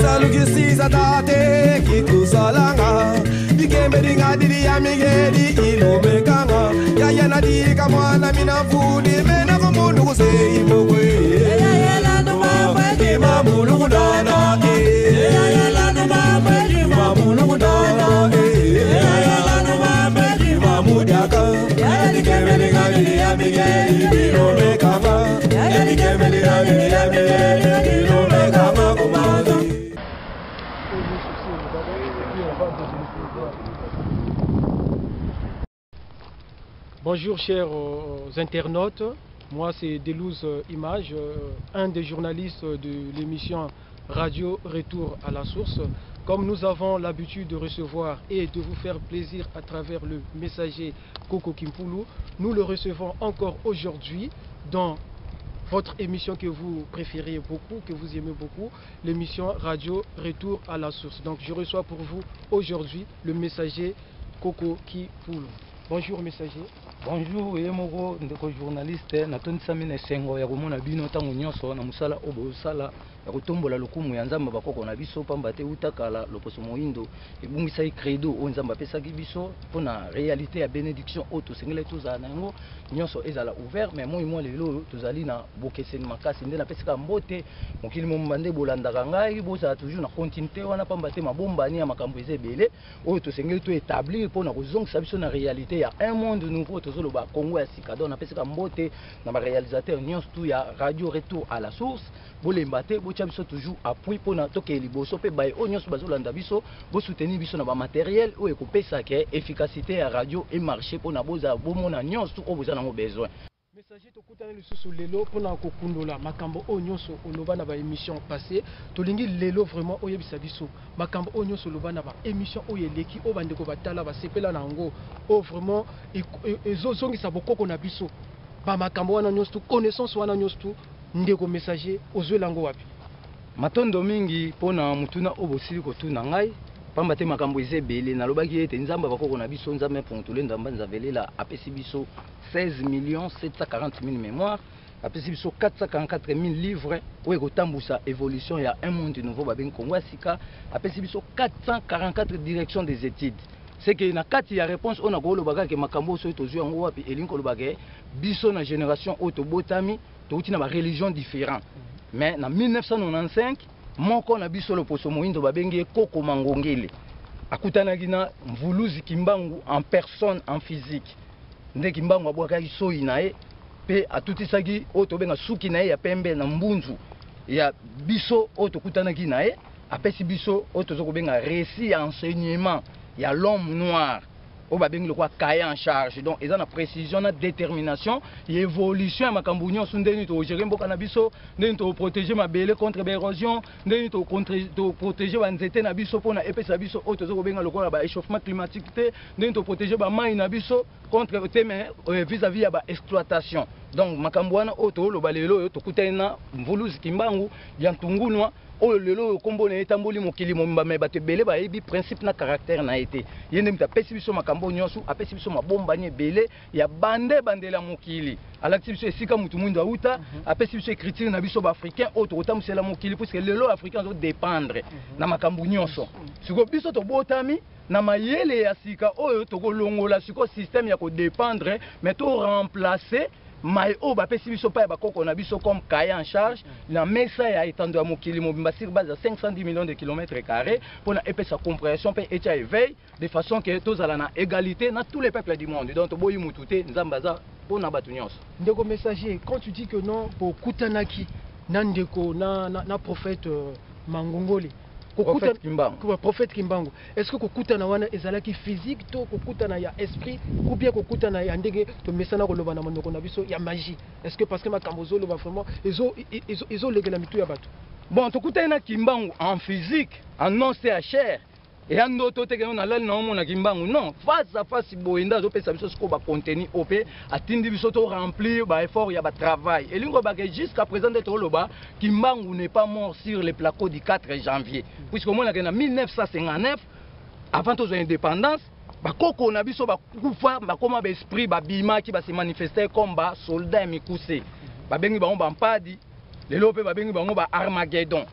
salugisiza tate kikusalanga dikembedinga didi yamigedi ilomekanga yayana dika mwana minafudi mena kumundu kusei mokwe yayela numamwe imamulu kudana yayela numamwe imamulu kudana yayela numamwe imamudaka yadikembedinga didi yamigedi ilomekanga yadikembedinga didi yamigedi ilomekanga kumaza. Bonjour chers internautes, moi c'est Delouz Image, un des journalistes de l'émission Radio Retour à la Source. Comme nous avons l'habitude de recevoir et de vous faire plaisir à travers le messager Coco Kimpulu, nous le recevons encore aujourd'hui dans votre émission que vous préférez beaucoup, que vous aimez beaucoup, l'émission Radio Retour à la Source. Donc je reçois pour vous aujourd'hui le messager Coco Kimpulu. Bonjour messager. Bonjour, Yemoko, ndeko journaliste, natondisa mine sengo ya komona bino tango nyonso na musala obo sala ya kotombola lokumu ya nzamba bakoko na biso pamba te utakala loposo moindo ebungisa credo o nzamba pesaki biso pona réalité ya bénédiction auto sengele toza na yango nyonso ezala ouvert mais moi lelo tozali na bokeseni makasi nde na pesaka mbote mokili mombande bolandaka ngai boza toujours na continuité wana pamba te mabombani ya makambo ezebele o to sengele to établir pona kozongisa biso na réalité ya un monde nouveau tozoloba Congo ya Sikado na pesaka mbote na ba réalisateur nyonso tu ya Radio Retour à la Source bolemba te botia biso toujours appui pona toke liboso pe baye o nyonso bazolanda biso bo soutenir biso na ba matériel o ekopesa ke efficacité ya radio et marché pona boza bomona nyonso o boza nango besoin. Messager tokutana lisusu lelo pona kokundola makambo o nyonso oloba na ba émission passée tolingi lelo vraiment oyebisa biso makambo o nyonso oloba na ba émission oyeleki o bandeko batala ba sepela nango o vraiment ezozongisa bokoko na biso ba makambo wana nyonso connaissance wana nyonso ndeko messager ozwelango wapi matondo mingi pona mutuna obosili kotuna ngai pamba te makambo ezebele nalobaki ete nzamba bakoko na biso nzambe pontole ndamba nzavelela apesi biso 16 740 000 mémoires apesi biso 444 000 livres oyo kotambusa évolution ya un monde nouveau babengi Congo Sika apesi biso 444 directions des études c'est que na kati ya réponse on a kolobaka ke makambo so tozwi yango wapi elingi kolobaka biso na génération oyo tobotami touti na ba religion différent mais na 1995 moko na biso loposo moindo babengi Koko Mangongele akutanaki na Mvuluzi Kimbangu en personne en physique nde Kimbangu abwakaki soi na ye pe atutisaki oyo tobenga suki na ye ya pembe na mbunzu ya biso oyo tokutanaki na ye apesi biso oyo tozokobenga récit ya enseignement ya l'homme noir o babengi lokwa cahier en charge donc ils ont la précision na détermination et évolution makambo nyonso ndeni to gérer mboka na biso ndeni to protéger mabele contre l'érosion ndeni to protéger ba nzete na biso pona epesa biso o tozo kobenga lokwa ba échauffement climatique te ndeni to protéger ba mai na biso contre teme vis-à-vis ya ba exploitation donc makambo wana o to lo balelo to kutena Mvuluzi Kimbangu ya Ntungunwa oyo lelo kombo na etamboli mokili momba me bato ebele bayebi principe na caractère na été yende mta pesi biso makambo nyonso apesi biso mabombani ebele ya bandela mokili alakisi biso esika mutu mwindo auta apesi biso écriture na biso baafricain oyo tokotambwisela mokili puisque lelo africain azodépendre na makambo nyonso siko biso tobotami na mayele ya sika oyo tokolongola siko système ya kodépendre mais to remplacer mai o bapesi biso pa bakoko na biso comme cahier en charge na mesa ya etando ya mokili mobimba sur base de 510 millions de kilomètres carrés pour na epesa compréhension pe etia éveil de façon que tozala na égalité na tous les peuples du monde donc boyi mutute nzamba za pona batu nyonso ndeko messager quand tu dis que non pour kutanaki na ndeko na prophète Mangongole prophète Kimbangu est-ce que kokutana wana ezalaki physique to kokutana ya esprit ou bien kokutana ya ndenge to mesana koloba na monoko na biso ya magie est-ce que parce que makambo zolo ba vraiment ezo legela mitu ya bato bon tokutana na Kimbangu en physique en os et en chair et en ndoto te ke na lali na omona Kimbangu non face à face boenda zo pesa biso ko ba contenu opé atindi biso to remplir ba effort ya ba travail et lingo ba que jusqu'à présent de to loba Kimbangu n'est pas mort sur le plateau du 4 janvier puisque mona que na 1959 avant to indépendance ba koko na biso ba kufa ba koma ba esprit ba bima ki ba se manifester comme ba soldat mikuse ba bengi ba mpadi lelo pe ba bengi ba Armageddon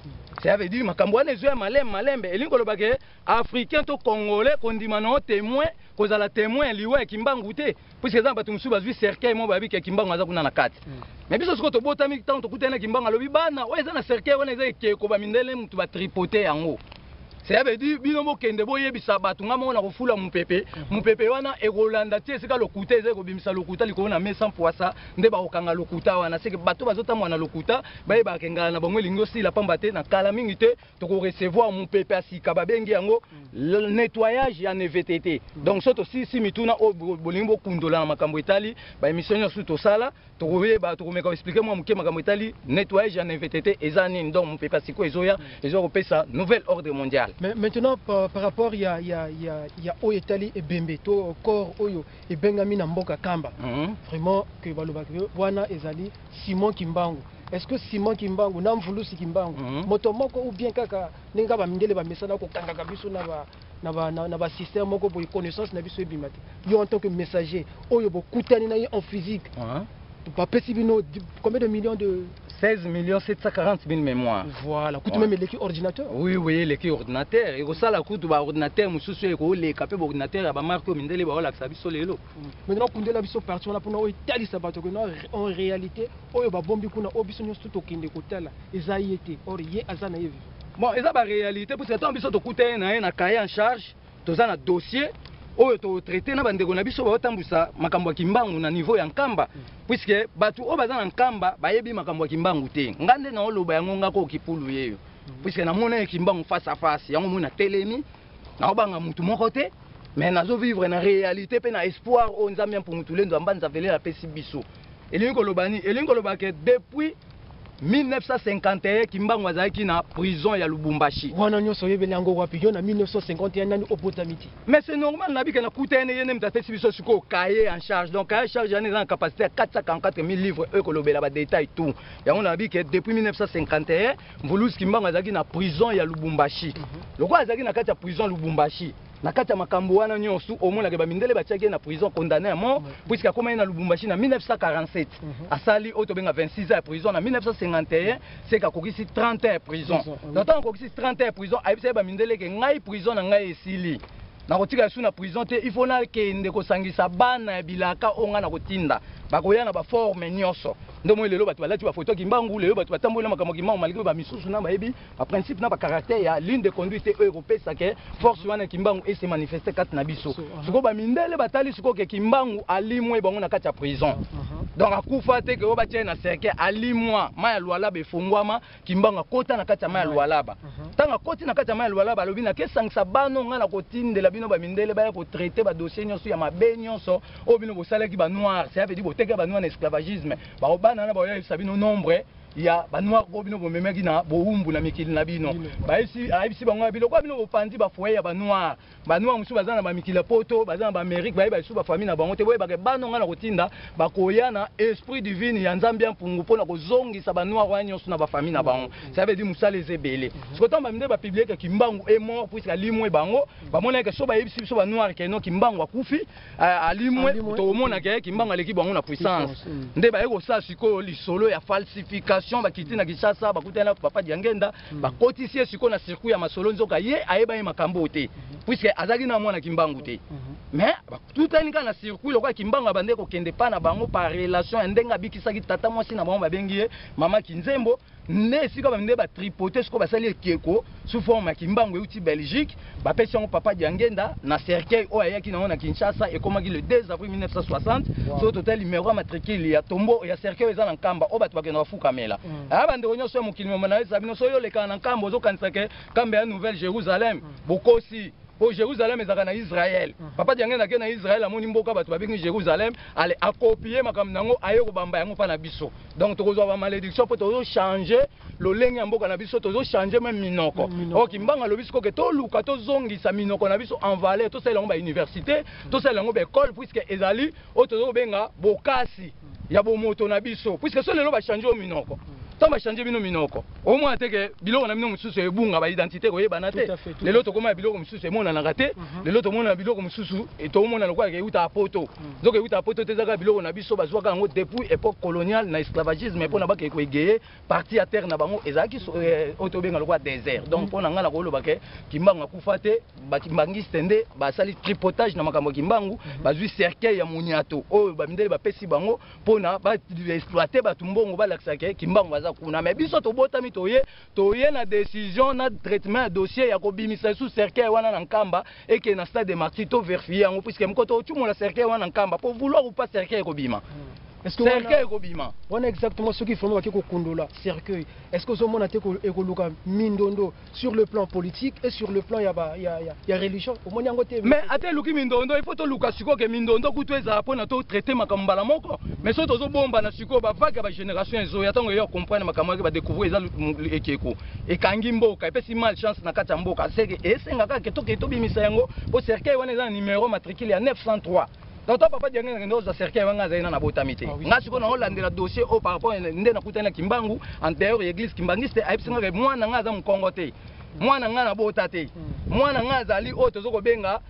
Ça veut dire makambo wana ezo ya malembe elingo lobake africain to congolais kondima na témoin kozala témoin liwa kimbangu te puisque ça batu musu bazwi cercueil mo babi ke kimbangu aza kuna na kati mais biso siko to botami tant to kutana kimbangu alobi bana o eza na cercueil wana eza ke ko ba mindele mutu ba tripoter yango. Ça veut dire bino mo kende boyebisa batu nga mona kofula mupepe wana ekolanda tie sika lokuta eza kobimisa lokuta liko na mesa poisa nde ba okanga lokuta wana sike bato bazota mwana lokuta baye ba kengala na bango lingo sila pamba te na kala mingi te to ko recevoir mupepe asika babengi yango nettoyage ya NVTT. Donc soto si mituna o bolingo kundola na makambo etali ba émission nyosu to sala to koyeba to komeka expliquer moi muke makambo etali nettoyage ya NVTT eza nini donc mupepe asiko ezoya ezo kopesa nouvel ordre mondial. Mais maintenant, par rapport, il y a Oyetali et Bembe, to corps Oyo et Bengami Namboka Kamba. Vraiment, que Wana Ezali, Simon Kimbangu. Est-ce que Simon Kimbangu, Namvulu Kimbangu, Motomoko ou bien Kaka, Nengaba Mindele Bamesana, Kanga Biso Naba système, Moko pour connaissance, Nabiso Bimati. Yo en tant que messager, Oyo Kutani en physique. Combien de millions de... 16 740 000 mémoires. Voilà, coûte même l'équipe ordinateur. Oui, l'équipe ordinateur. Et ça, la coûte de ordinateur, monsieur, les capés ordinateur, à marque Mindele, la Sabiso Lelo. Maintenant, pour la biso partie, on a pour nous, en réalité, on va bomber qu'on a obisson tout au kinde kotala, Ezaïete, or yé azana yevi. Bon, et ça, la réalité, pour cette ambition de coûter un cahier en charge, tout ça, un dossier. Oyo to traité na bandeko na biso ba otambusa makambo ya kimbangu na niveau ya nkamba puisque batu o baza na nkamba bayebi makambo ya kimbangu te ngande na oloba yango ngako kipulu yeyo puisque na mona kimbangu face à face yango mona telemi na obanga mutu moko te mais nazo vivre na réalité pe na espoir o nzambe pour mutu lendo mbanza vele la pesi biso elingo loba ke depuis 1951 Kimbangu azaki na prison ya Lubumbashi. Wana nyoso yebele yango wapi yo na 1951 nani opotamiti. Mais c'est normal na bika na kutene yene mtapesi biso siko cahier en charge. Donc cahier en charge yana na capacité à 444 000 livres ekolobela ba détail tout. Yango na bika depuis 1951 Mvulusi Kimbangu azaki na prison ya Lubumbashi. Loko azaki na kati ya prison Lubumbashi. Na kati ya makambo wana nyonso omona ke ba mindele batiaki na prison condamné à mort puisque akoma na Lubumbashi na 1947 asali otobenga 26 ans de prison na 1951 c'est kakokisi 30 ans de prison donc tant kokisi 30 ans de prison ayebisa ba mindele ke ngai prison na ngai esili na kotika su na prison te il faut na kende kosangisa bana ya bilaka onga na kotinda bakoya na ba forme nyonso ndomo lelo batu balati ba photo Kimbangu lelo batu batambola makambo Kimbangu malgré ba misusu na bayebi ba principe na ba caractère ya ligne de conduite européenne ça que force wana Kimbangu et se manifester kat na biso siko ba mindele batali siko ke Kimbangu alimwe bango na kati ya prison donc akufa te ke oba tiena seke alimwa maya lwalaba efungwama Kimbangu akota na kati ya maya lwalaba tanga koti na kati ya maya lwalaba lobi na kesangisa bano nga na kotindela bino ba mindele ba pour traiter ba dossier nyonso ya mabe nyonso o bino bosalaki ba noir ça veut dire boteka ba noir na esclavagisme ba bana na ba ya sabino nombre ya ba noir ko bino bomemaki na boumbu na mikili na bino ba isi bango bino ko bino bopandi ba foyer ya ba noir musu bazana ba mikili poto bazana ba Amérique ba isu ba famille na bango te boye ba ke bano nga na kotinda ba koyana esprit divine ya nzambe mpungu pona kozongisa ba noir wa nyonso na ba famille na bango ça veut dire musale ezebele siko tamba minde ba publier que Kimbangu est mort puisque alimwe bango ba mona ke so ba ibisi so ba noir ke no Kimbangu akufi alimwe to mona ke Kimbangu aleki bango na puissance nde ba eko sa siko lisolo ya falsification bakiti na Kinshasa bakutana papa Diangenda bakotisie siko na circuit ya masolo nzoka ye ayeba ye makambo te puisque azaki na mwana Kimbangu te mais tout un na circuit lokwa Kimbangu abande ko kende pa na bango par relation ndenga bikisaki tata mwasi na bango babengi mama Kinzembo ne siko bande ba tripoter siko basali ekeko sous forme ya Kimbangu euti Belgique ba pesi ngo papa Diangenda na cercueil o ayaki na Kinshasa et komaki le 2 avril 1960 so total numéro matricule ya tombo ya cercueil eza na nkamba o batu bakena bafuka mela aba ndeko nyonso ya mokili mona eza bino so yo leka na nkamba ozo kanisa ke kamba ya Nouvelle Jérusalem bokosi po Jérusalem ezaka na Israël papa Diangenda ke na Israël amoni mboka batu babiki Jérusalem ale a copier makambo nango aye ko bamba yango pa na biso donc tokozwa ba malédiction po tozo changer lolenge ya mboka na biso tozo changer même minoko o Kimbangu lobi siko ke to luka to zongisa minoko na biso en valeur to sala ngo ba université to sala ngo ba école puisque ezali o tozo benga bokasi ya bomoto na biso puisque so lelo ba changer o minoko tomba changer bino minoko au moins teke biloko na bino mususu ebunga ba identité ko yeba na te le loto koma biloko mususu emona na raté le loto mona biloko mususu et to mona lokwa ke uta poto donc uta poto te zaka biloko na biso bazwaka yango depuis époque coloniale na esclavagisme pona ba ke ko egeye partie à terre na bango ezaki oto benga lokwa désert donc pona ngala ko loba ke kimbangu akufa te ba kimbangi stende ba sali tripotage na makambo kimbangu bazwi cercueil ya muniato o ba mindele ba pesi bango pona ba exploiter ba tumbongo ba laksa ke kimbangu baza kuna mais biso to botami toye na décision na traitement dossier ya ko bimisa sous cercueil wana na nkamba et que na stade de martito vérifier yango puisque mkoto tu la cercueil wana nkamba pour vouloir ou pas cercueil ko bima. Est-ce que cercueil ko bima on a exactement ce qu'il faut que kondola cercueil est-ce que somona te ko ekoluka mindondo sur le plan politique et sur le plan ya religion au moins yango te mais ate luki mindondo il faut to luka siko ke mindondo kutu eza pona to traiter makambala moko mais so tozo bomba na siko ba vague ba génération ezo ya tango yo comprendre makambo ke ba découvrir eza ekeko ekangi mboka epesi mal chance na kata mboka seke esenga ka ke to bimisa yango po cercueil wana eza numéro matricule ya 903. Donc papa dianga ndo za cercueil wanga zaina na botamite ngasi ko na holandela dossier au par rapport nde na kutana kimbangu antérieur église kimbangiste aipsinga ke mwana nga za mkongo te mwana nga na bota te mwana nga zali o tozo ko benga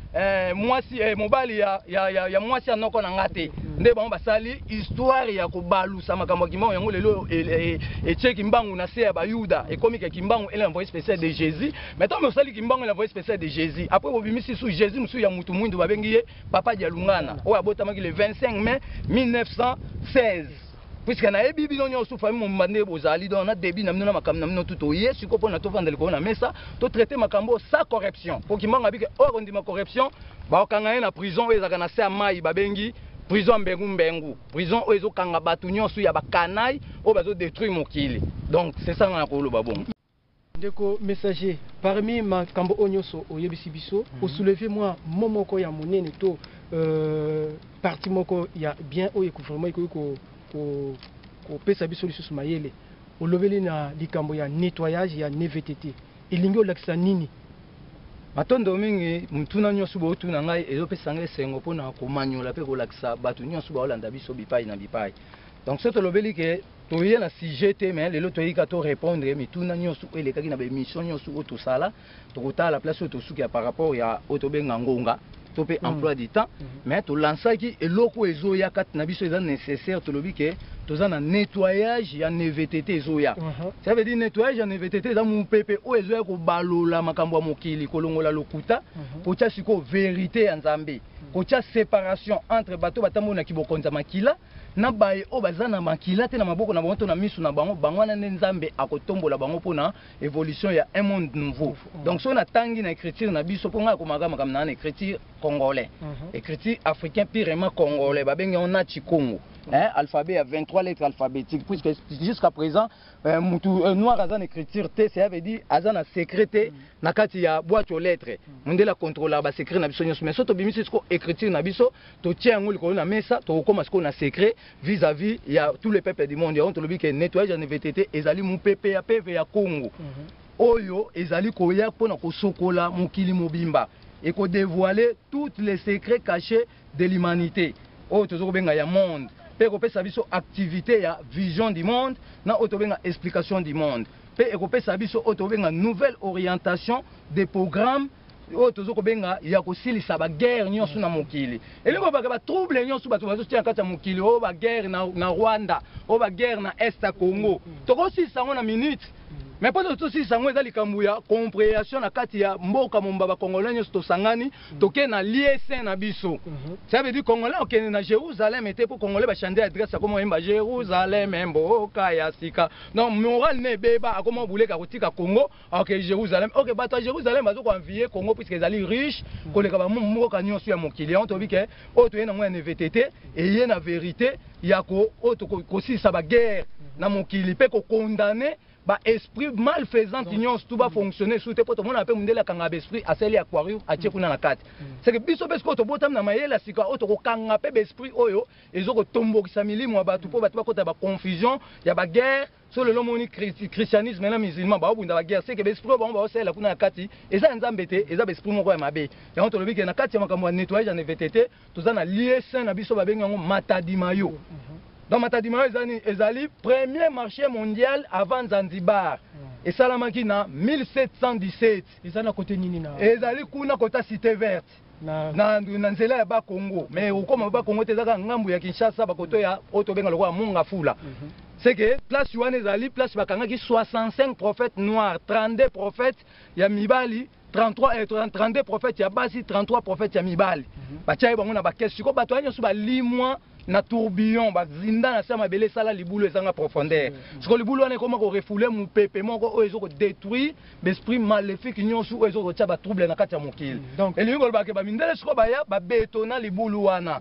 mwasi mobali ya mwasi anoko na ngate nde bango basali histoire ya kobalusa makambo kimbangu yango lelo et kimbangu na se ya bayuda et comme kimbangu elle envoyé spécial de Jésus maintenant me sali kimbangu envoyé spécial de Jésus après bobimisi sous Jésus musu ya mutu mwindu babengi ye papa dia lungana o abotamaki le 25 mai 1916 puisque na ebi bino nyonso famille mbande bozali donc na débit na mino makambo na mino tuto yesu ko pona to vandeli ko na mesa to traiter makambo sans corruption pour kimanga bike o ndima corruption ba okanga na prison ezaka na se mai babengi prison mbengu prison oyo ezokanga batu nyonso ya bakanai o bazo détruire mokili donc c'est ça na ko loba bon ndeko messager parmi makambo onyoso oyebisi biso o soulever moi momoko ya monene to parti moko ya bien oyo vraiment ko pesa biso lisusu mayele olobeli na likambo ya nettoyage ya NVTT elingi olakisa nini matondo mingi mutuna nyonso bo tuna ngai ezopesa ngai sengo pona komanyola pe kolakisa batu nyonso ba olanda biso bipai na bipai donc c'est olobeli ke toye na sujet te mais lelo toyika to répondre mituna nyonso elekaki na ba émission nyonso to sala to kotala place to suki par rapport ya otobenga ngonga to pe emploi du temps mais to lansaki eloko ezoya kati na biso eza nécessaire to lobi ke toza na nettoyage ya NVTT ezoya ça veut dire nettoyage ya NVTT eza mupepe o ezoya ko balola makambo ya mokili kolongola lokuta kotia siko vérité ya Nzambe kotia séparation entre bato batambo na kibokonza makila na baye o bazana makila te na maboko na bango to na misu na bango bangwana ne Nzambe akotombola bango pona évolution ya un monde nouveau donc so na tangi na écriture na biso ponga ko makama na écriture congolais écriture africain purement congolais babengi on a Chikongo alphabet à 23 lettres alphabétiques puisque jusqu'à présent noir azan écriture T ça veut dire azan secrété na kati ya boîte aux lettres mondela contrôler ba secret na biso nyonso mais soto bimisi ko écriture na biso to tient ngoli ko na mesa to koma ko na secret vis-à-vis ya tous les peuples du monde on to lobi que nettoyage en VTT ezali mu pepe ya PV ya Congo oyo ezali ko ya pona ko sokola mokili mobimba et ko dévoiler tous les secrets cachés de l'humanité oyo tozo benga ya monde pe ko pesa biso activité ya vision du monde na otobenga explication du monde pe ko pesa biso otobenga nouvelle orientation des programmes otozo ko benga ya ko silisa ba guerre nyonso na mokili elingo ba trouble nyonso bato bazo tia kata mokili o ba guerre na Rwanda o ba guerre na Est à Congo to ko silisa ngona minute mais pas de tout si ça ngwe zali kambuya compréhension na kati ya mboka momba ba congolais nyonso to sangani to ke na liesen na biso ça veut dire congolais ok na Jérusalem était pour congolais ba changer adresse comme yemba Jérusalem mboka ya sika non moral ne beba akoma buleka kotika Congo ok Jérusalem ok bato Jérusalem bazo ko envier Congo puisque ezali riche koleka ba mboka nyonso ya mokili on to bi ke o to yena ngwe VTT et yena vérité ya ko o to ko si ça ba guerre na mokili pe ko condamner ba esprit malfaisant nyonso tout va fonctionner sous te poto mona pe mundela kanga esprit aseli aquarium atie kuna na kati c'est que biso besko to botam na mayela sika oto ko kanga pe esprit oyo ezoko tombokisa milimo ya batu po batu bakota ba confusion ya ba guerre sur le lomoni christianisme na musulman ba obunda ba guerre c'est que esprit ba osela kuna na kati eza Nzambe te eza esprit moko ya mabe ya on to lobi ke na kati ya makambo ya nettoyage en VTT toza na lieu saint na biso ba benga ngo matadi mayo donc Matadi-Mayo ezali premier marché mondial avant Zanzibar. Et Salamaki na 1717. Ezana côté nini na. Ezali kuna kota cité verte. Na nzela ya ba Congo. Mais ukoma ba Congo tezaka ngambu ya Kinshasa ba koto ya oto benga lokwa munga fula. C'est que place wana ezali place bakangaki 65 prophètes noirs, 32 prophètes ya mibali, 32 prophètes ya basi, 33 prophètes ya mibali. Batia bango na ba question ko bato nyoso ba limwa na tourbillon bazinda na sama belé sala libulu ezanga profondeur. Ce que libulu wana koma ko refouler mu pepe moko o ezoko détruire l'esprit maléfique nyoso o ezoko tia ba trouble na kati ya mokili. Donc elingo ba ke ba mindele siko ba ya ba betona libulu wana.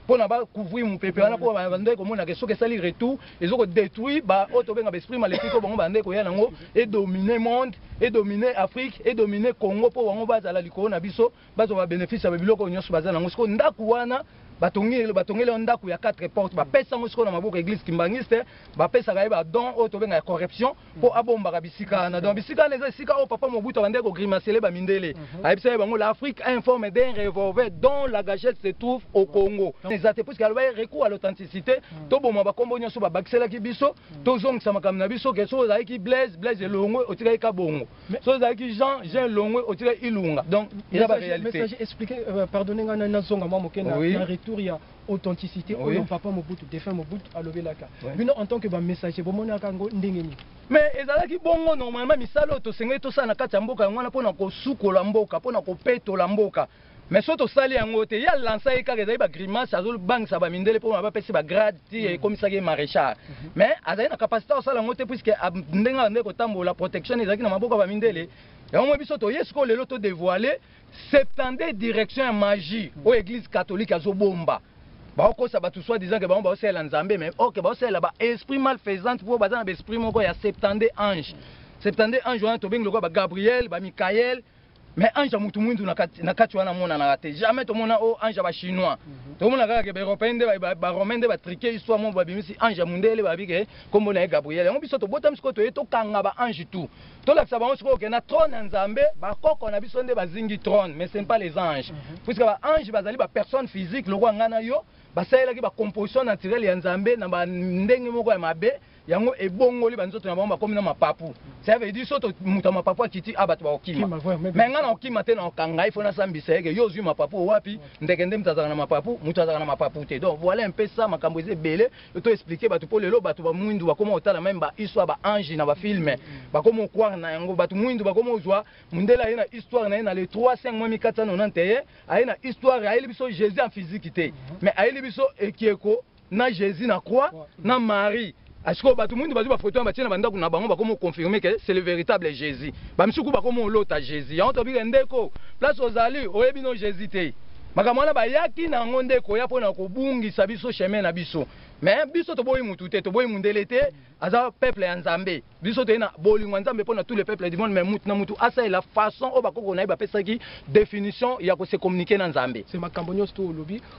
Pona ba couvrir mu pepe wana ko ba ndeko mona ke soke sali retour ezoko détruire ba auto benga ba esprit maléfique ko bango ba ndeko ya nango et dominer monde et dominer Afrique et dominer Congo po bango ba zala likolo na biso bazo ba bénéfice ya biloko nyoso baza nango siko ndaku wana batongele ndaku ya 4 portes bapesa ngo siko na maboko église kimbangiste bapesa ka ba don auto benga corruption po abomba ka bisika na don bisika les sika o papa Mobutu bande ko grimacer ba mindele ayebisa bango l'Afrique informe d'un revolver dont la gâchette se trouve au Congo. Les athées parce qu'elle va recours à l'authenticité to boma ba kombo nyoso ba bakisela ki biso to zong sama kam na biso ke so za ki Blaise Longo otika ka bongo so za ki Jean Longo otika ilunga. Donc il y a ba réalité. Message expliqué pardonnez nga na zonga mamo ke na il y a authenticité oui. Papa Mobutu défunt Mobutu a levé la carte mais en tant que messager bomona kango ndengeni mais ezalaki bongo normalement misalo to sengai to sana kati ya mboka ngwana pona ko sukola mboka pona ko petola mboka mais soto sali yango te ya lança ekaka ezali ba grimace azol bank sa ba mindele pona ba pesi ba grade ti komisaki maréchal mais azali na capacité osala yango te puisque ndenga ndeko tambola protection ezalaki na maboka ba mindele yango biso to yesko lelo to dévoiler 70 directions magie au église catholique azobomba ba okosa batu soit disant que ba on sela nzambe mais OK ba sela ba esprit malfaisant pour bazana ba esprit moko ya 70 anges wana to bengo ba Gabriel ba Michael mais ange mutu mwindu na kati wana mona na raté jamais to mona o ange ba chinois to mona kaka ke ba européen ba romain de ba triquer histoire mo ba bimisi ange mundele ba bike kombo na Gabriel on biso to botam sko to eto kanga ba ange tout to la sa ba on sko ke na trône nzambe ba koko na biso nde ba zingi trône mais ce n'est pas les anges puisque ba ange bazali ba personne physique lo ngana yo basalela ki ba composition naturelle ya nzambe na ba ndenge moko ya mabe yango ebongoli banzoto na bango bakomi na mapapu ça veut dire soto muta mapapu akiti abatu ba okima mais ngana okima te na okanga ifona sambisa yeke yo zui mapapu wapi ndeke ndem tazaka na mapapu muta tazaka na mapapu te donc voilà un peu ça makambo eze belé to expliquer batu po lelo batu ba mwindu bakoma otala même ba histoire ba ange na ba film bakoma croire na yango batu mwindu bakoma ozwa mundela ina histoire na le 3 5 mois 1491 aina histoire aili biso Jésus en physique te mais aili biso ekieko na Jésus na croix na Marie. Est-ce que batu mundu bazu ba photo ba tina banda kuna bango bakomo confirmer que c'est le véritable Jésus. Ba misuku bakomo lota Jésus. On to bi ndeko place ozali oyebi no Jésus te. Makamwana ba yaki na ngonde ko ya pona ko bungisa biso chemin na biso. Mais biso to boyi mutu te to boyi mundele te aza peuple ya Nzambe. Biso to na bolingo Nzambe pona tous les peuples du monde mais mutu na mutu asa la façon o bakoko na ba pesa ki définition ya ko se communiquer na Nzambe. C'est makambo nyosto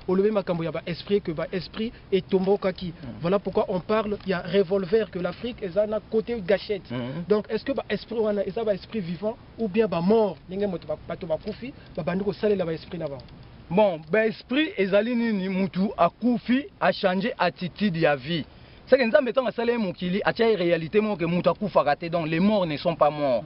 olobi makambo ya ba esprit que ba esprit et tomboka ki. Voilà pourquoi on parle il y a revolver que l'Afrique est na côté gâchette. Donc est-ce que ba esprit wana est ba esprit vivant ou bien ba mort ninge moto ba to ba kufi ba bandiko salela ba esprit na ba. Bon, ben esprit ezali nini mutu akufi a changer attitude ya vie. C'est que nzambe tonga sala mokili a tia réalité mo que mutu akufa raté donc les morts ne sont pas morts.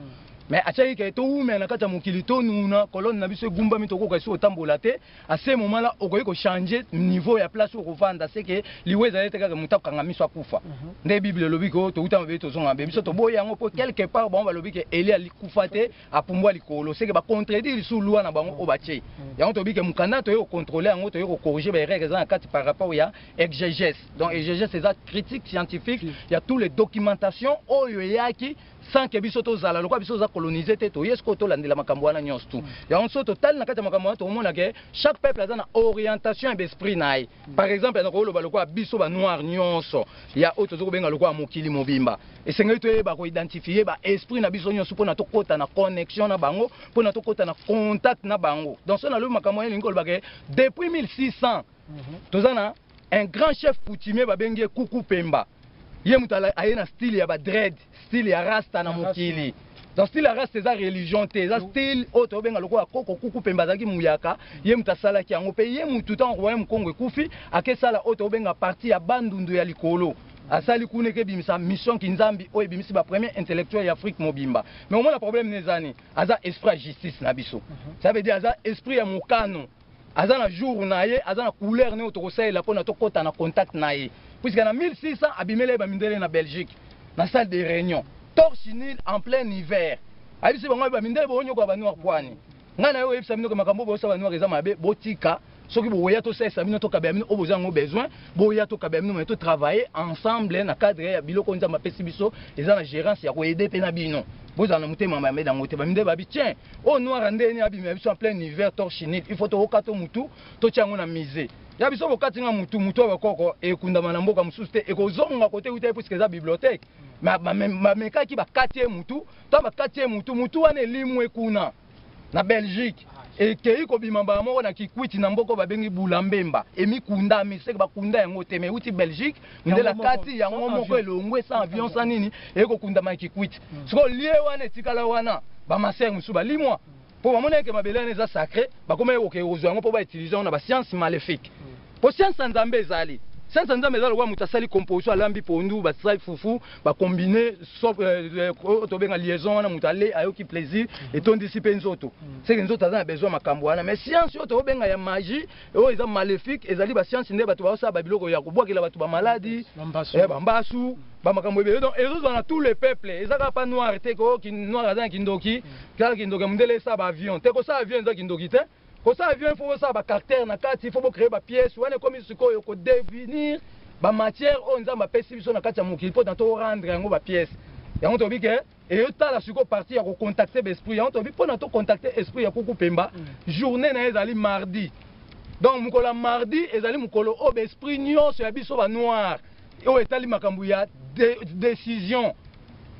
Mais a tia ke to ume na kata mokili to nuna kolonne na biso gumba mitoko ka so tambola te à ce moment là okoyi ko changer niveau ya place au revendre c'est que liweza ete ka mutu kanga miso akufa. Nde bible lobi ko to utama be to zonga be biso to boya ngo po quelque part bon ba lobi ke Elia likufa te apumbwa likolo c'est que ba contredire sous loi na bango obache. Ya on to bi ke mukanda to yo contrôler ngo to yo corriger ba règles en kati par rapport ya exégèse. Donc exégèse c'est ça critique scientifique, il y a tous les documentations oyo yaki sans que biso to zala lokwa biso za coloniser te to yesko to landela makambo wana nyonso tu ya on so total na kati makambo wana to mona ke chaque peuple a na orientation d'esprit naï par exemple na ko loba lokwa biso ba noir nyonso ya oto zo benga lokwa mokili mobimba et sengai to ba ko identifier ba esprit na biso nyonso pona to kota na connexion na bango pona to kota na contact na bango donc so na lo makambo wana ngolo ba ke depuis 1600 tozana un grand chef coutumier ba bengi Kuku Pemba. Ye mutala ayena style ya ba dread, style ya rasta na mokili. dans style ya race eza religion te eza style oyo tobenga lokola koko kuku pembe azalaki muyaka ye mutu asalaki yango mpe ye mutu ntango koya mokongo ekufi akesala oyo tobenga parti ya bandundu ya likolo asali kuna ekebimisa mission kinzambi oyo ebimisi bapremier intellectuel ya Afrique mobimba mais omona problème nezani aza esprit ya justice na biso ça veut dire aza esprit ya mokano aza na jour na ye aza na couleur ne oyo tokosalela mpona tokɔta na contact na ye puisque na 1600 abimeli bamindele na Belgique na salle de réunion torche nil en plein hiver ayebisi bango bamindele boonyoka banoir pwani ngai na yo oyebisa bino ke makambo bosala banoir eza mabe botika soki boya tosalisa bino tokabela bino oyo boza yango besoin boya tokabela bino me totravaille ensemble na cadre ya biloko nzambe apesi biso eza na gérance ya koyede mpe na bino bozala na motema mabe dango te bamindele babi tiens oyo noir ndeni abimela biso en plein hiver torche nil il faut tokoka to mutu totia yango na musée ya biso bokati nga mutu oyo bakoko ekundama na mboka mosusu te ekozonga kote uta puisque eza bibliothèque bamekaki bakati ye mutu to bakati ye mutu wana elimwe kuna na Belgique ekei kobima mbala moko na kikwiti na mboko babengi bulambemba emikunda miseke bakunda yango te me uti Belgique ndela kati yango moko elongwe sa avion sa nini ekokundama kikwiti siko lie wana etikala wana bamaser mosusu balimwa mpo bamona eke mabele wana eza sacré bakoma oke kozwa yango mpo bautilize yango na bascience maléfique mpo science nzambe ezali science nzambe ezali lokola moto asali composition alambi pondu basali fufu bakombine tobenga liaison wana moto ale ayoki plaisir etondisi mpe nzoto seke nzoto aza na besoin makambo wana mais science oyo tobenga ya magie oyo eza maléfique ezali bascience nde bato baosala babiloko ya kobwakela bato bamaladi bambasu bamakambo ebele donc ezozwa na tous les peuples ezaka pa noir te koyoki noir aza na kindoki kaka kindoki mondele esala baavion te kosala avion eza kindoki te kosala avion il faut bosala bacaractère na kati il faut bocréer bapièce wana ekomi sikoyo kodefinir bamatière oyo nzambe apesi biso na kati ya mokili mpo na torendre yango bapièce yango tobi ke eyotala sikoyo parti ya kocontacte baesprit yango tobi mpo na tocontacte esprit ya kuku pemba journée na ye ezali mardi donc mokolo ya mardi ezali mokolo oyo baesprit nyonso ya biso banoir oyo etali makambo ya décision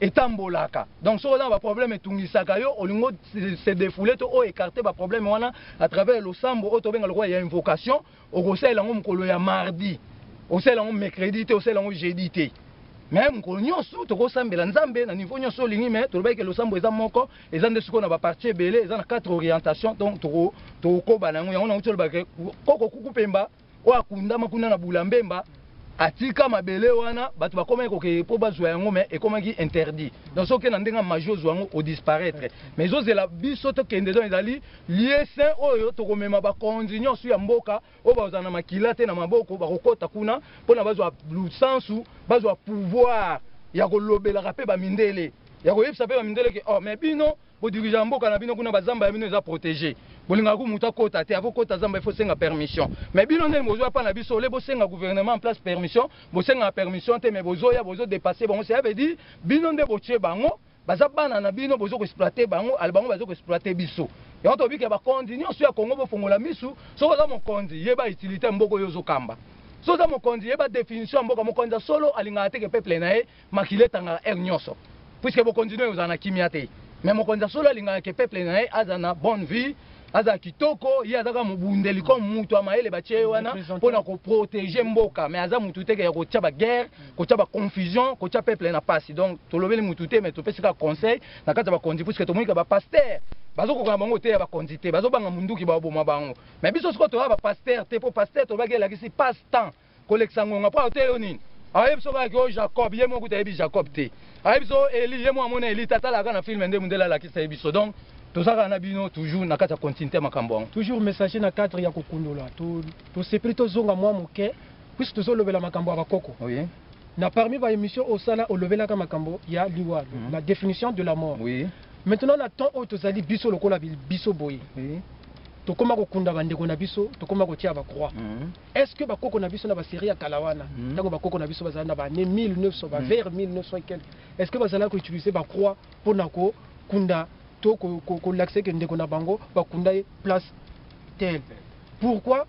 etambolaka donc soki oza na baproblème etungisaka yo olingo se défoule to oyo écarte baproblème wana à travers losambo oyo tobenga lokola ya invocation okosalela yango mokolo ya mardi osalela yango mercredi te osalela yango jeudi te mais mokolo nyonso tokosambela nzambe na niveau nyonso olingi mais tolobaki ke losambo eza moko eza nde sikoyo na baparti ebele eza na 4 orientation donc tokokobana yango yango nango tolobaki koko kuku pemba oyo akundama kuna na bulambemba atika mabele wana bato bakoma ekoke po bazwa yango mais ekomaki interdit donc soki na ndenge majo ozwa yango odisparaître mais ezozela biso tokende donc ezali lieu saint oyo tokomema bakonzi nyonso ya mboka oyo bazala na makila te na maboko bakokɔta kuna mpona bazwa lusansu bazwa pouvoir ya kolobelaka mpe bamindele ya koyebisa mpe bamindele ke oh mais bino bodirija mboka na bino kuna bazamba ya bino eza protégé bolingaka ku mutu akota te avo kota zamba il faut senga permission mais bino ndenge bozwa pa na biso ole bosenga gouvernement en place permission bosenga permission te mais bozoya bozodépasser bango ça veut dire bino nde botie bango baza bana na bino bozokoexploite bango ali bango bazokoexploite biso yango tobike bakonzi nyonso ya Congo bofongola misu soki oza mokonzi yeba utilité mboko oyo ozokamba soki oza mokonzi yeba définition ya mboka mokonzi solo alingaka te ke peuple na ye makili etangaka ere nyonso puisque bokonzi no ozala na kimia te mais mokonzi solo alingaka ke peuple na ye aza na bonne vie aza kitoko ye azaka mobundeli comme mutu amayele batie wana mpona koprotege mboka mais aza mutu te ya kotia baguerre kotia baconfusion kotia peuple na pasi donc tolobeli mutu te mais topesi kaka conseil na kati ya bakonzi puisque tomonika bapaster bazokoka bango te ya bakonzi te bazobanga munduki baboma bango mais biso sikoyo toya bapaster te mpo paster tolobaki elakisi passe temps kolekisa ngonga mpo aoteyo nini ayebi so kaka o Jacob ye moko tayebi Jacob te ayebi so Eli ye mo amona Eli tatalaka na film nde mundela alakisa ye biso donc tozaka na bino toujours na kati ya continuité makambo yango toujours messager na cadre ya kokundola tosepeli tozonga mwa moke puisque tozolobela makambo ya bakoko oui. na parmi baémission osala olobelaka makambo ya liwa la définition de la mort oui. maintenant na temps oyo tozali biso lokola biso boye oui. tokoma kokunda bandeko na biso tokoma kotia bakroix est-ce que bakoko na biso na basérie ya kalawana ntango bakoko na biso bazala na baannée 1900 vers 1900 et quelque est-ce que bazala koutiliser bakroix mpona kokunda to kolakise ke ndeko na bango bakunda ye place telle pourquoi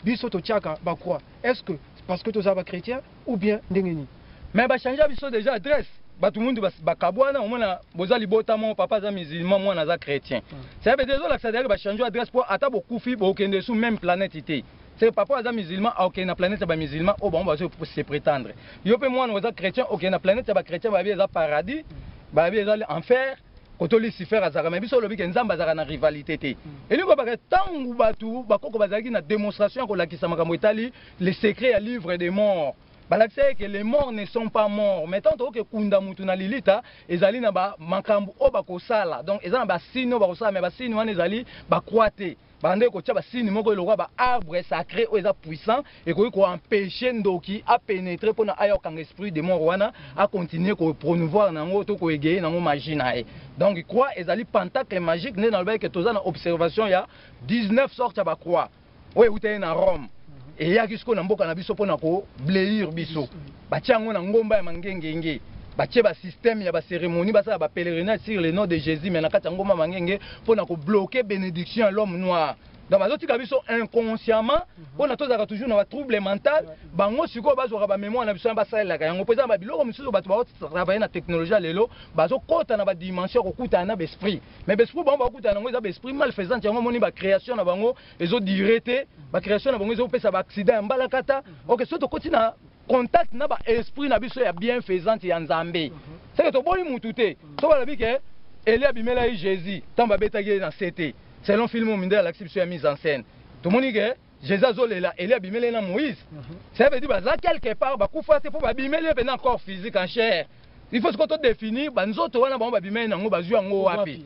biso totiaka bakroix est-ce que parce que tozala bachrétien ou bien ndenge nini mais bachange biso déjà adresse bato mundu bakabwana omona boza libota mo papa aza musulman mwana aza chrétien ça veut dire ezolakisa deke bachange adresse mpo ata bokufi bokende su même planète te c'est papa aza musulman okende na planète ya bamusulman oyo bango bazo se prétendre yo mpe mwana oza chrétien okende na planète ya bachrétien babi eza paradis babi eza enfer poto Lucifer azaka mais biso lobi ke nzamba azaka na rivalité te elingo ba tangu batu bakoko bazaki na démonstration ko lakisa makambo etali les secrets à livre des morts balakise que les morts ne sont pas morts mais tant que kunda mutu na lilita ezali na ba makambo o bakosala donc ezana ba signe bakosala mais ba signe wana ezali ba croate bande ko tia ba signe moko eloko ba arbre sacré o eza puissant et ko empêcher ndoki a pénétrer pour na ayo kang esprit de mort wana a continuer ko promouvoir nango to ko égayer nango magie na e donc croix ezali pentacle magique né dans le que toza na observation ya 19 sortes ya ba croix o euté na Rome et ya kisiko na mboka na biso pona ko bléir biso batiango na ngomba ya mangengenge batie ba système ya ba cérémonie basala ba pèlerinage sur le nom de Jésus mais na kati ngomba mangenge pona ko bloquer bénédiction à l'homme noir donc bazotika biso inconsciemment pona tozaka toujours na ba trouble mental bango siko bazwa ba mémoire na biso ba salaka yango pesa ba biloko misusu bato ba travailler na technologie lelo bazokota na ba dimension ko kuta na esprit mais esprit bango ba kuta na ngo eza ba esprit malfaisant yango moni ba création na bango ezo direte ba création na bango ezo pesa ba accident mbala kata OK soto kotina contact na ba esprit na biso ya bienfaisante ya nzambe c'est que to boyi mutu te to bala bike Elia bimela Jésus tamba betagi na CT selon film mindé la biso ya mise en scène to moni ke Jésus azolela Elia bimela na Moïse ça veut dire baza quelque part ba kufa te pour ba bimela pe na corps physique en chair il faut que to définir ba nzoto wana ba bimela ngo bazwi ngo wapi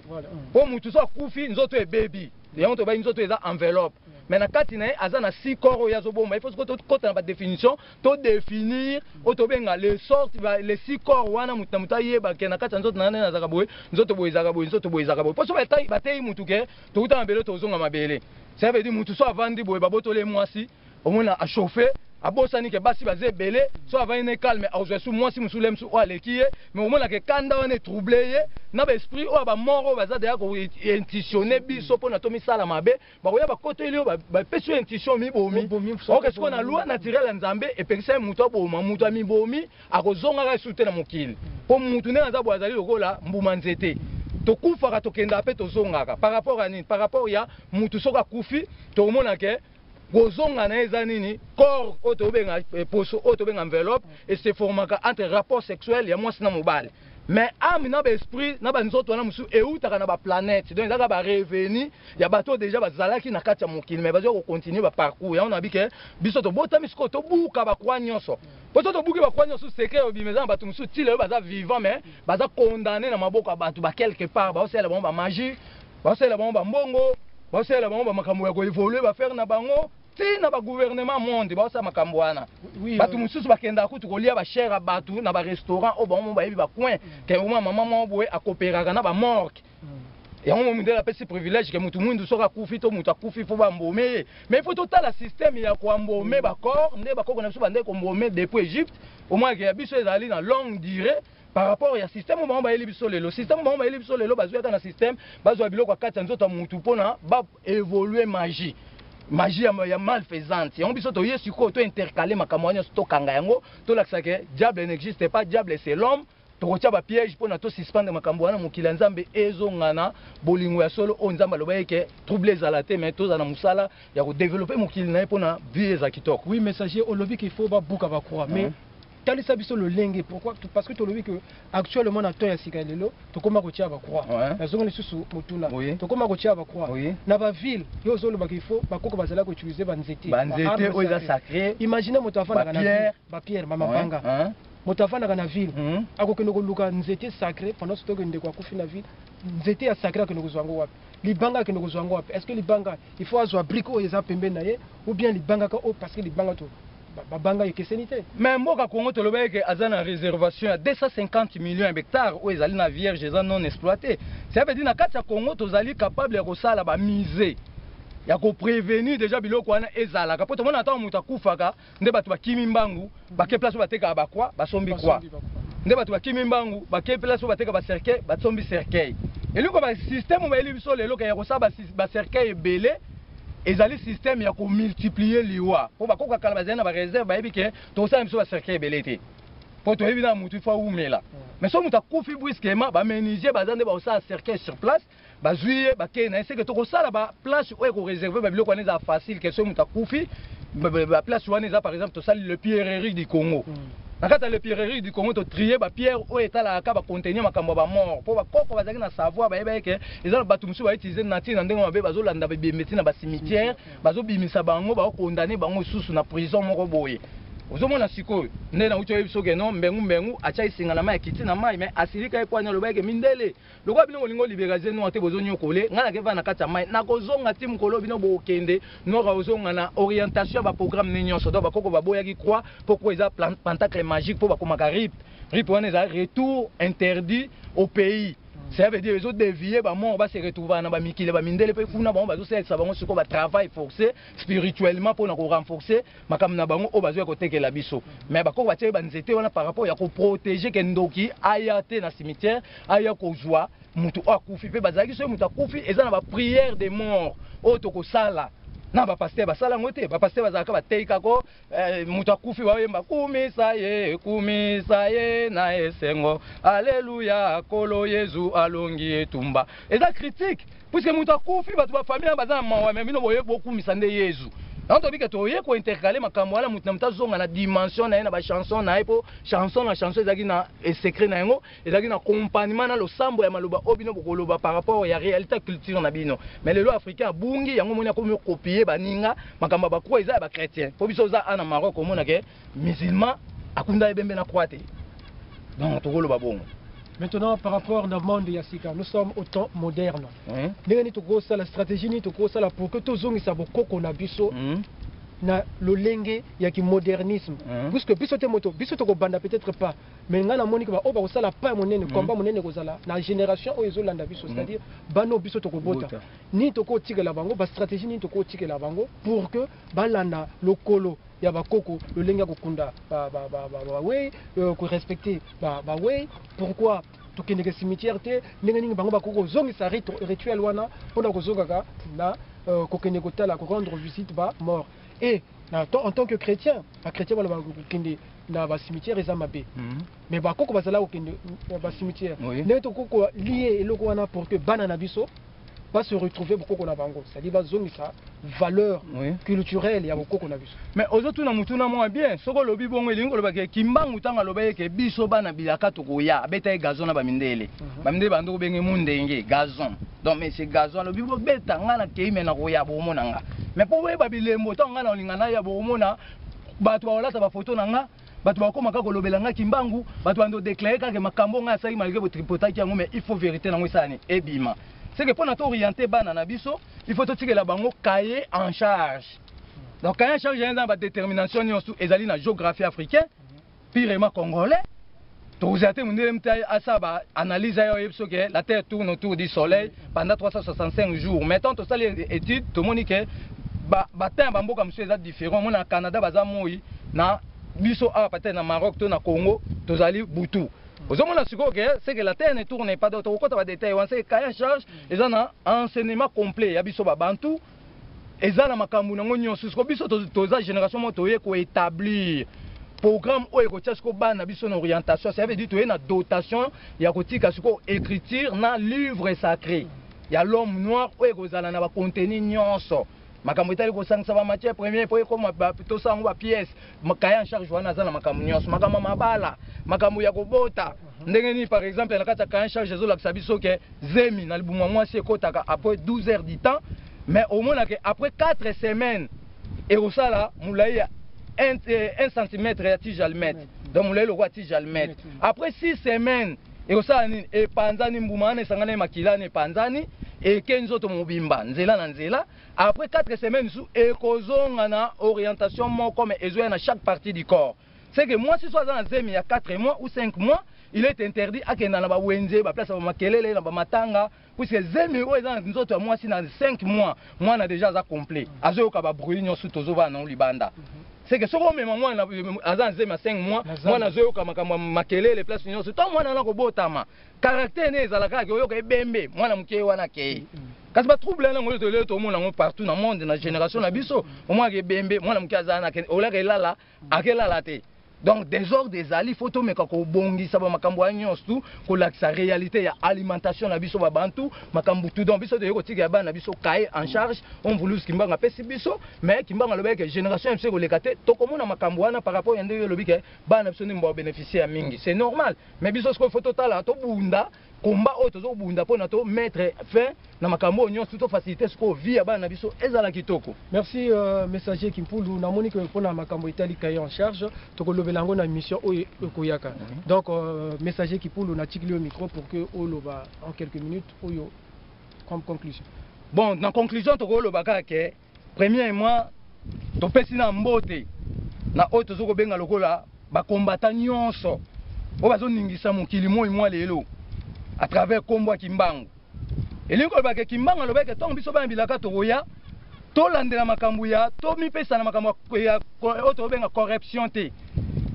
po mutu so kufi nzoto e baby yango to ba nzoto eza enveloppe mais na kati na aza na 6 corps ya zobomba il faut que to na ba définition to définir otobenga les sortes les 6 corps wana mutamuta yeba ke na kati nzoto na na zaka boy nzoto boy zaka boy nzoto boy zaka boy po so ba tayi mutu ke to uta mabele to zonga mabele ça veut dire mutu so avandi boy ba botole mwasi omona a chauffer abosani ke basi baze belé so avani ne calme auzwe su mwasi musule msu o alekiye mais omona ke kanda wana troublé na ba esprit o ba mort baza de ko intuitionner biso pona to misala mabe ba ko ya ba koto ilio ba pesu intuition mi bomi OK ce qu'on a loi naturelle nzambe et pekisa mutu aboma mutu ami bomi akozonga ka sute na mokili po mutu ne nzabo azali lokola mbuma nzete to kufa to kenda pe to zongaka par rapport à nini par rapport ya mutu soka kufi to mona ke gozonga na eza nini corps otobenga poso otobenga enveloppe et se formaka entre rapport sexuel ya mwasi na mobali mais âme na ba esprit na ba nzoto na musu eutaka na ba planète donc ezaka ba revenu ya bato déjà bazalaki na kati ya mokili mais bazo ko continuer ba parcours ya on a bike biso to botami siko to buka ba kwa nyonso poto to buki ba kwa nyonso secret obimeza bato musu tile baza vivant mais baza condamné na maboko bato ba quelque part ba osela ba magie ba osela ba mbongo basela bango ba makambo ya ko évoluer ba faire na bango tina ba gouvernement monde ba sa makambo wana batu mususu bakenda kutu kolia ba cher batu na ba restaurant o bango ba yebi ba coin ke maman mo boye a coopérer na ba morgue et on me donne ce privilège que mutu mundu soka kufi to mutu akufi fo ba mbome mais il faut tout la système ya ko mbome ba corps ne ba ko na biso bande ko mbome depuis Égypte au moins que biso ezali na longue durée par rapport au système où on va élever sur le système où on va élever sur le basé dans un système basé à biloko quatre nzoto mutu pona ba évoluer magie ya malfaisante on biso to yesu ko to intercaler makamanya to kanga yango to laksa ke diable n'existe pas diable c'est l'homme to kotia ba piège pona to suspendre makambo wana mokila nzambe ezongana bolingo ya solo o nzamba loba yeke trouble ezalate mais to za na musala ya ko développer mokili na pona vie za kitoko oui messager olobi qu'il faut ba buka ba croire mais Tali sabiso le lengue pourquoi parce que tu le que actuellement na to ya sikalelo to koma ko tia ba croix na zongo ni susu mutuna to koma ko tia ba croix na ba ville yo zolo ba kifo ba koko bazala ko utiliser ba nzete o za sacré imaginez moto afana na ba pierre mama banga moto afana na ville akokende ko luka nzete sacré pendant ce temps que ndeko akufi na ville nzete ya sacré que nous zwango wapi libanga que nous zwango wapi est-ce que libanga il faut azwa brique o eza pembe na ye ou bien libanga ka o parce que libanga to babanga yekesenité mais mboka Congo to lobeke azana réservation à 250 millions d'hectares où ezali na vierge eza non exploité ça veut dire na kati ya Congo tozali capable ya kosala ba miser ya ko prévenir déjà biloko wana ezala kapo to mona ata mutu akufaka nde bato bakimi mbangu bake place bateka ba kwa basombi kwa nde bato bakimi mbangu bake place bateka ba cercueil basombi cercueil eliko ba système ba elibiso lelo ya kosaba ba cercueil belé ezali système ya ko multiplier liwa po bakoka kala bazana ba réserve ba ebike to sa miso ba cercueil belete po to ebina mutu fa umela mais so mutu akufi brusquement ba méniser bazande ba osa cercueil sur place ba zuye ba kena c'est que to ko sala ba place ou ko réserver ba biloko neza facile que so mutu akufi ba place wana eza par exemple to sali le pierrerie du Congo nakata le pierrerie du Congo to trier ba pierre o etala ka ba contenir makambo ba mort po ba koko bazaki na savoir ba yebeke ezala batu musu ba utiliser na tina ndenge mabe bazolanda ba bimeti na ba cimetière bazobimisa bango ba condamner bango susu na prison moko boye ozomona sikoyo nde na uti oyebiso ke non mbengu atia isinga na mai ekiti na mai mais asilika ekwanya lobaki mindele lokwa bino kolingo libéraser no ate bozonyokole ngana ke vana kata mai na kozonga ti mukolo bino bokende noka ozonga na orientation ba programme ne nyonso do bakoko baboyaki croix pourquoi eza pentacle magique pour bakomaka rip wana eza retour interdit au pays. Ça veut dire les autres déviés, on va se retrouver dans Mikile, Mindele, Pefuna, on va se travail forcé spirituellement pour nous renforcer, Makam Nabango, on va se côté que la biso. Mais par rapport à protéger Kendoki, Ayate dans le cimetière, Ayako joie, Moutou Akoufi, Bazaki, Moutou Akoufi, et ça, on va prière des morts, Otoko Sala. Na ba pasteur ba sala ngote ba pasteur bazaka ba teika ko mutu akufi wa yemba kumisa ye na esengo alléluia kolo Yesu alongi etumba eza critique puisque mutu akufi batu ba famille bazana mawa mais bino boye beaucoup misande Yesu on to bika to ye ko intercaler makambo wala mutu na mutazonga na dimension na ba chanson na epo chanson na chanson ezaki na secret na yango ezaki na accompagnement na lo sambo ya maloba obino bokoloba par rapport ya réalité culture na bino mais le lo africain bungi yango moni akomi copier baninga makambo ba kwa eza ba chrétien po biso za ana Maroc omona ke musulman akunda ebembe na croate donc to koloba bongo. Maintenant, par rapport au monde Yassika, nous sommes au temps moderne. Nous avons la stratégie, pour que tous les gens na lolenge ya ki modernisme puisque biso te moto biso to ko banda peut-être pas mais ngana moni ko ba oba ko sala pas monene combat monene ko sala na génération o ezolanda biso c'est-à-dire bano biso to ko bota ni to ko tigela bango ba stratégie ni to ko tigela bango pour que balanda lokolo ya bakoko lolenge ko kunda ba we ko respecter ba we pourquoi tokende ke cimetière te ndenge bango bakoko zongisa rituel wana pona ko zongaka na kokende ko tala ko rendre visite ba mort. Et en tant que chrétien, un chrétien va dans le cimetière et Zamabé. Mais par contre, va là au cimetière. N'est pas lié pour que banana biso va se retrouver beaucoup qu'on a bango. C'est-à-dire va zone ça valeur culturelle il y a beaucoup qu'on a vu. Mais aux autres na mutuna moins bien. Soko lobi bongo elingo lobake kimbangu tanga lobaye ke biso bana bilaka to koya beta gazon na bamindele. Bamindele bando benge mundenge gazon. Donc mais c'est gazon lobi bo beta ngana ke imena koya bomona nga. Mais pour we babilembo tanga na lingana ya bomona bato wala ta ba photo nanga bato bakoma ka kolobela nga kimbangu bato bando déclarer ka ke makambo nga sali malgré votre tripotaki yango mais il faut vérité na ngwisani ebima. C'est que pour nous orienter banana biso, il faut tirer la bango cahier en charge. Donc cahier en charge dans la détermination et la géographie africaine, purement congolais. Vous avez analyse la Terre tourne autour du Soleil pendant 365 jours. Maintenant, tout ça les études, tout le monde dit que batin bambo comme ça différent. Mon Canada bazamoui na biso a peut-être na Maroc, to na Congo, tous allez Boutou. C'est que la Terre ne tourne pas d'autre côté de détail. On sait qu'à charge, ils ont un enseignement complet. Il y a biso bantu, ils ont makambu nango nyonso. Biso toza génération motoye ko établir programme o ekotiasko bana biso na orientation. Ça veut dire to na dotation ya kotika siko écriture na livre sacré. Il y a l'homme noir o ekozala na ba contenu nyonso. Makambo itali ko sangisa ba matière première pour comme to sango ba pièce makaya en charge wana za na makambo nyonso makambo mabala makambo ya kobota ndenge ni par exemple na kata kaya en charge zo la biso ke zemi na libumwa mwasi ekotaka après 12 heures du temps mais au moins après 4 semaines et osala moulai 1 cm ya tige almètre donc moulai le roi tige almètre après 6 semaines et osala ni e panzani mbumana sangana makila ne panzani et kenzo to mobimba nzela na nzela après 4 semaines sous ekozonga na orientation moko mais ezoya na chaque partie du corps. C'est que moi si soit dans zemi il y a 4 mois ou 5 mois, il est interdit à kenda na ba wenze ba place ba makelele na ba matanga puisque zemi o dans nzoto moi si dans 5 mois, moi na déjà ça complet. Azo ka ba brûler nyosu tozoba na libanda. C'est que soko même moi na azan zemi 5 mois, moi na zo ka makelele place nyosu to moi na ko botama. Caractère ne ezalaka ke oyo ka ebembe, moi na muke wana ke. Kasi ba trouble na ngolo tole to mona ngo partout na monde na génération na biso au moins ke bembe mwana mukaza na ke ola ke lala akela te Donc désordre ezali photo meka ko bongisa ba makambo ya nyonso tout ko la réalité ya alimentation na biso ba bantu makambo tout donc biso de ko tika ba na biso kai en charge on voulu kimbanga pesi biso mais kimbanga lobeke génération mse ko lekate to komona makambo wana par rapport yande lobike ba na biso nimbo bénéficier ya mingi c'est normal mais biso ko photo tala to bunda combat auto zo bunda pona to mettre fin na makambo nyonso tout faciliter ce ko via ba na biso ezala kitoko. Merci messager Kimpulu na moni que pona makambo itali kai en charge to ko lobelango na mission o koyaka. Donc messager Kimpulu na tikili au micro pour que o loba en quelques minutes oyo comme conclusion. Bon, dans conclusion to ko loba ka ke premièrement to pesi na mbote na auto zo ko benga lokola ba combattant nyonso o bazo ningisa mokili moi lelo à travers combat Kimbangu. Et l'inko ba ke Kimbangu lobeke tong biso ba bilaka to roya to landela makambu ya to mi pesa na makambu ya auto benga corruption te.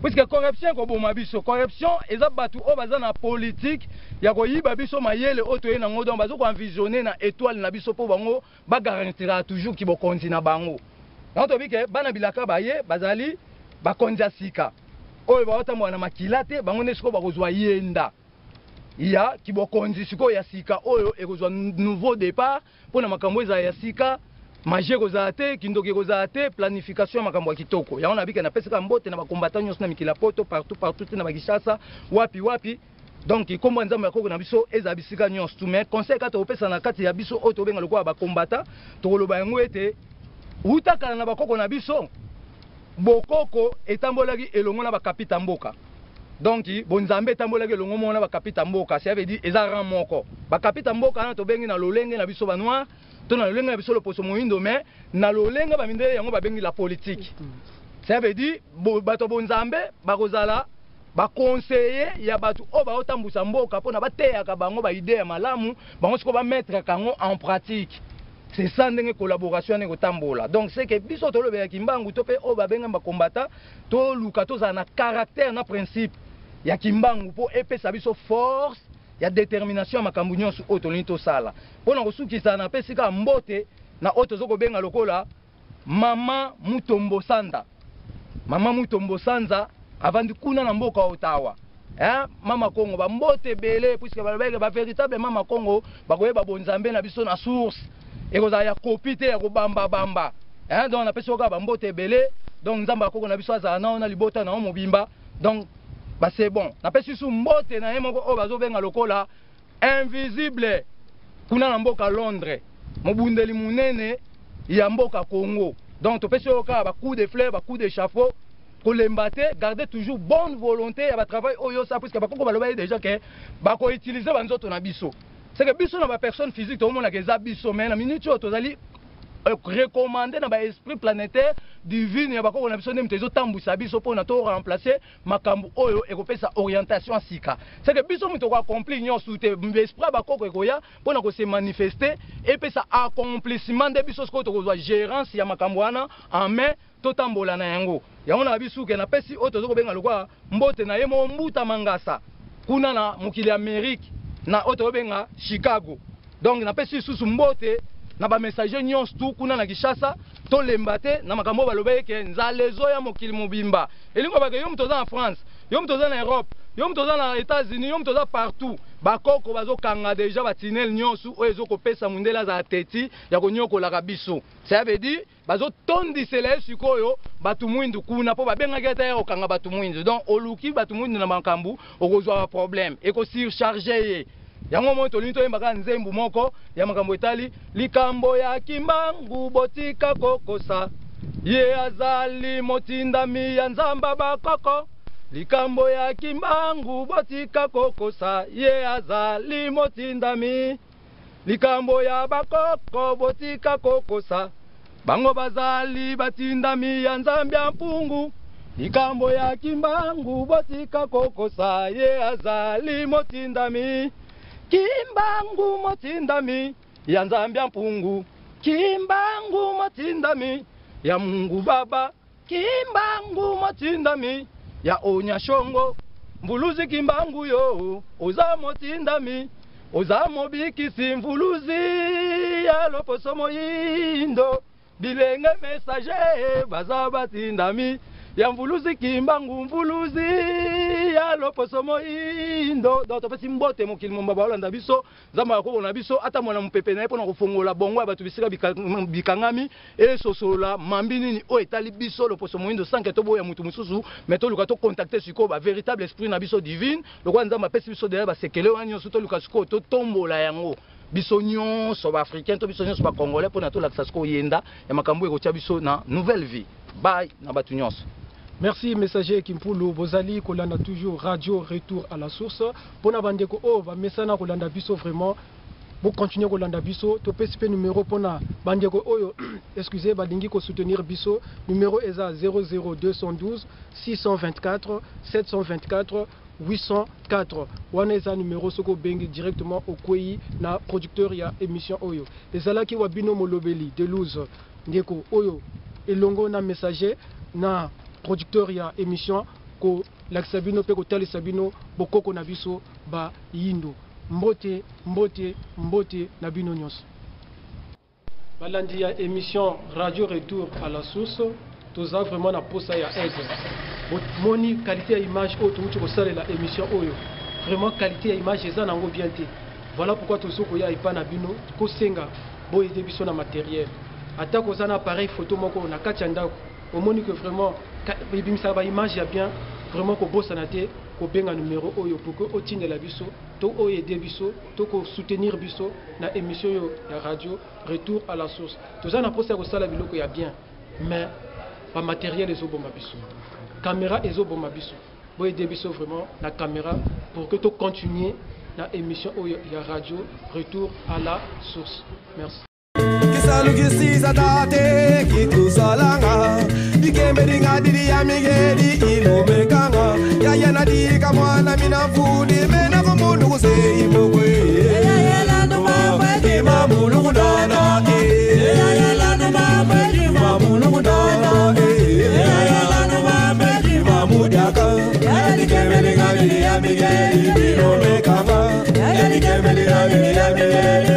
Puisque corruption ko boma biso corruption eza batu o baza na politique ya ko yiba biso mayele auto ena ngodo bazo ko envisionner na étoile na biso po bango ba garantira toujours ki bo kontina bango. Na to bike bana bilaka baye bazali ba konja sika. Oyo ba ota mwana makilate bango nesiko ba kozwa yenda. Ya kibokonzi siko ya sika oyo ekozwa nouveau départ pona makambo eza ya sika magie kozala te kindoki kozala te planification makambo ya kitoko ya ona bika na peseka mbote na bakombattant nyonso na mikila poto partout na bakishasa wapi donc ikombo nzambe yakoko na biso eza bisika nyonso tu mais conseil ka topesa na kati ya biso oyo tobenga lokola bakombattant tokoloba yango ete utakala na bakoko na biso bokoko etambolaki elongo na bakapita mboka. Donc bonzambe tambolaki longo mona ba kapita mboka ça veut dire ezara moko ba kapita mboka na to bengi na lolenge na biso ba noir to na lolenge na biso le poso moindo mais na lolenge ba mindele yango ba bengi la politique ça veut dire bato bonzambe ba kozala ba conseiller ya bato o ba otambusa mboka pona ba teyaka bango ba idée ya malamu bango siko ba mettre kango en pratique. C'est ça ndenge collaboration ngo tambola. Donc c'est que biso to lobe ya Kimbangu to pe o ba benga ba combattant to luka to za na caractère na principe ya Kimbangu po epesa biso force ya détermination makambu nyonso oyo tolini tosala mpona kosukisa na pesika mbote na oyo tozoko benga lokola mama Mutombo Sanza avandi kuna na mboka Ottawa mama Kongo ba mbote belé puisque balobeke ba véritable mama Kongo bakoyeba bonzambe na biso na source ekozala ya kopite ya kobamba donc na pesi oka ba mbote belé donc nzamba Kongo na biso azala na libota na mobimba donc bah c'est bon. Na pesi sou mbote na yemo ko bazo benga lokola invisible kuna na mboka Londres. Mobundeli munene ya mboka Congo. Donc to pesi oka ba coup de fleurs, ba coup de chapeau, ko lembate, garder toujours bonne volonté ya ba travail oyo ça puisque ba Congo ba loba déjà que ba ko utiliser ba nzoto na biso. C'est que biso na ba personne physique to mona ke za biso mais na minute to zali recommander dans l'esprit planétaire divine ya bako na biso ndem tezo tambusa biso pona to remplacer makambu oyo ekopesa orientation sika c'est que biso muto ko accomplir nyonso te esprit bako ekoya pona ko se manifester et pesa accomplissement de biso ko to ko gérance ya makambu wana en main to tambola na yango yango na biso ke na pesi oyo tozo ko benga lokwa mbote na yemo mbuta mangasa kuna na mukili Amérique na oyo to benga Chicago donc na pesi susu mbote na ba messager nyonso tu kuna na Kishasa to lembate na makambo balobeke nzalezo ya mokili mobimba elingo bake yo mtoza na France yo mtoza na Europe yo mtoza na États-Unis yo mtoza partout bakoko bazo kanga déjà batinel nyonso oyo ezoko pesa mundela za teti ya konyokola kabiso ça veut dire bazo tondisela sikoyo batu mwindu kuna po babengaki ata ya okanga batu mwindu donc oluki batu mwindu na makambu okozwa problème eko surcharger yango moto linto yembaka nzembu moko ya makambo etali likambo ya Kimbangu botika kokosa ye azali motindami ya nzamba bakoko likambo ya Kimbangu botika kokosa ye azali motindami likambo ya bakoko botika kokosa bango bazali batindami ya nzambe ya mpungu likambo ya Kimbangu botika kokosa ye azali motindami Kimbangu motindami ya nzambe ya mpungu Kimbangu motindami ya Mungu Baba Kimbangu motindami ya Onyashongo mvuluzi Kimbangu yo oza motindami oza mobikisi mvuluzi ya loposo moyindo bilenge messager baza batindami ya mvuluzi kimbangu mvuluzi ya loposo moindo donc topesi mbote mokili momba baolanda biso nzambe akokona biso ata mwana mopepe na ye mpona kofongola bongo ya bato bisika bikangami esosola mambi nini oyo etali biso loposo moindo sanke toboya mutu mosusu mais toluka tocontacte sikoyo bavéritable esprit na biso divine lokola nzambe apesi biso deya basekele wana nyonso toluka sikoyo totombola yango biso nyonso baafricain to biso nyonso bacongolais mpona tolakisa sikoyo yenda ya makambo ekotia biso na nouvelle vie bye na bato nyonso. Merci messager Kimpulu Bozali kolanda toujours radio retour à la source pona bandeko o ba mesana kolanda biso vraiment pour continuer kolanda biso to PSP numéro pona bandeko oyo excusez balingi ko soutenir biso numéro eza 00212 624 724 804 wana eza numéro soko bengi directement au kwei na producteur ya émission oyo ezalaki wa bino molobeli Delouze ndeko oyo elongo na messager na producteur ya émission ko lakisa bino pe ko talisa bino bokoko na biso ba yindo mbote mbote mbote na bino nyonso balandi ya émission radio retour à la source toza vraiment na posa ya aide moni qualité ya image oyo touti kosalela émission oyo vraiment qualité ya image eza nango bien te voilà pourquoi tozoko ya epa na bino kosenga bo aider biso na matériel ata koza na appareil photo moko na kati ya ndako omoni que vraiment ebimisa ba image ya bien vraiment ko bosana te ko benga numéro oyo pour que otindela biso to oyo aider biso to ko soutenir biso na émission yo ya radio retour à la source toza na posa ko sala biloko ya bien mais pas matériel ezoboma biso caméra ezoboma biso bo aider biso vraiment la caméra pour que to continuer la émission oyo ya radio retour à la source. Merci. Salugisiza tate kikusalanga ikembe dingadiri ya migeri ilomekanga ya yana dika mwana minavuli mena kumundu kusei mokwe ya no mamwe mamulu kudana ya no mamwe mamulu kudana ya no mamwe mamudaka ya ikembe dingadiri ya migeri ilomekanga ya ikembe dingadiri ya migeri